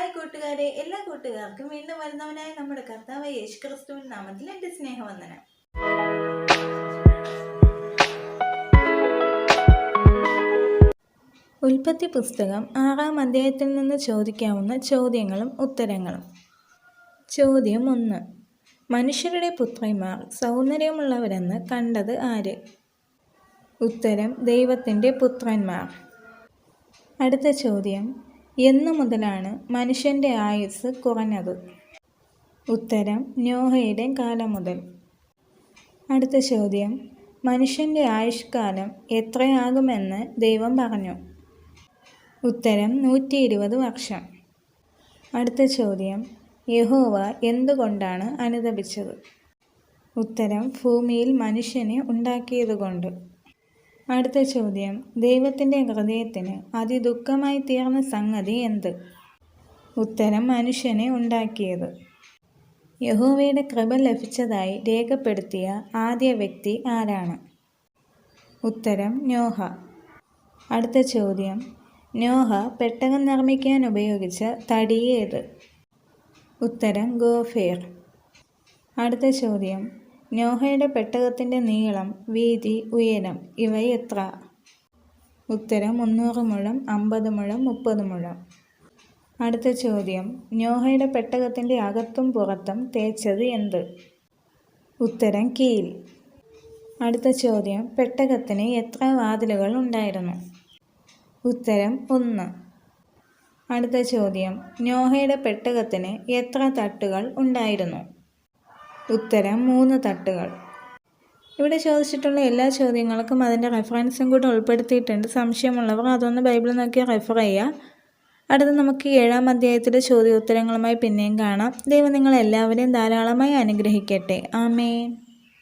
Hi കൂട്ടുകാരെ, എല്ലാ കൂട്ടുകാർക്കും വീണ്ടും വരുന്നവനായ നമ്മുടെ കർത്താവായ യേശുക്രിസ്തുവിന്റെ നാമത്തിൽ എൻ്റെ സ്നേഹവന്ദനം. ഉൽപ്പത്തി പുസ്തകം 6-ാം അധ്യായത്തിൽ നിന്ന് ചോദിക്കാവുന്ന ചോദ്യങ്ങളും ഉത്തരങ്ങളും. ചോദ്യം 1. മനുഷ്യരുടെ പുത്രിമാർ സൗന്ദര്യമുള്ളവരെന്ന് കണ്ടത് ആര്? ഉത്തരം ദൈവത്തിൻ്റെ പുത്രന്മാർ. അടുത്ത ചോദ്യം, എന്നു മുതലാണ് മനുഷ്യൻ്റെ ആയുസ് കുറഞ്ഞത്? ഉത്തരം നോഹയുടെ കാലം മുതൽ. അടുത്ത ചോദ്യം, മനുഷ്യൻ്റെ ആയുഷ്കാലം എത്രയാകുമെന്ന് ദൈവം പറഞ്ഞു? ഉത്തരം 120 വർഷം. അടുത്ത ചോദ്യം, യഹോവ എന്തുകൊണ്ടാണ് അനുതപിച്ചത്? ഉത്തരം ഭൂമിയിൽ മനുഷ്യനെ ഉണ്ടാക്കിയതുകൊണ്ട്. അടുത്ത ചോദ്യം, ദൈവത്തിൻ്റെ ഹൃദയത്തിന് അതിദുഃഖമായി തീർന്ന സംഗതി എന്ത്? ഉത്തരം മനുഷ്യനെ ഉണ്ടാക്കിയത്. യഹോവയുടെ കൃപ ലഭിച്ചതായി രേഖപ്പെടുത്തിയ ആദ്യ വ്യക്തി ആരാണ്? ഉത്തരം നോഹ. അടുത്ത ചോദ്യം, നോഹ പെട്ടകം നിർമ്മിക്കാൻ ഉപയോഗിച്ച തടി ഏത്? ഉത്തരം ഗോഫേർ. അടുത്ത ചോദ്യം, നോഹയുടെ പെട്ടകത്തിൻ്റെ നീളം, വീതി, ഉയരം ഇവ എത്ര? ഉത്തരം 300 മുഴം, 50 മുഴം, 30 മുഴം. അടുത്ത ചോദ്യം, നോഹയുടെ പെട്ടകത്തിൻ്റെ അകത്തും പുറത്തും തേച്ചത് എന്ത്? ഉത്തരം കീൽ. അടുത്ത ചോദ്യം, പെട്ടകത്തിന് എത്ര വാതിലുകൾ ഉണ്ടായിരുന്നു? ഉത്തരം 1. അടുത്ത ചോദ്യം, നോഹയുടെ പെട്ടകത്തിന് എത്ര തട്ടുകൾ ഉണ്ടായിരുന്നു? ഉത്തരം 3 തട്ടുകൾ. ഇവിടെ ചോദിച്ചിട്ടുള്ള എല്ലാ ചോദ്യങ്ങൾക്കും അതിൻ്റെ റെഫറൻസും കൂടെ ഉൾപ്പെടുത്തിയിട്ടുണ്ട്. സംശയമുള്ളവർ അതൊന്ന് ബൈബിൾ നോക്കി റെഫർ ചെയ്യുക. അടുത്ത നമുക്ക് 7-ാം അധ്യായത്തിലെ ചോദ്യോത്തരങ്ങളുമായി പിന്നെയും കാണാം. ദൈവം നിങ്ങളെല്ലാവരെയും ധാരാളമായി അനുഗ്രഹിക്കട്ടെ. ആമേൻ.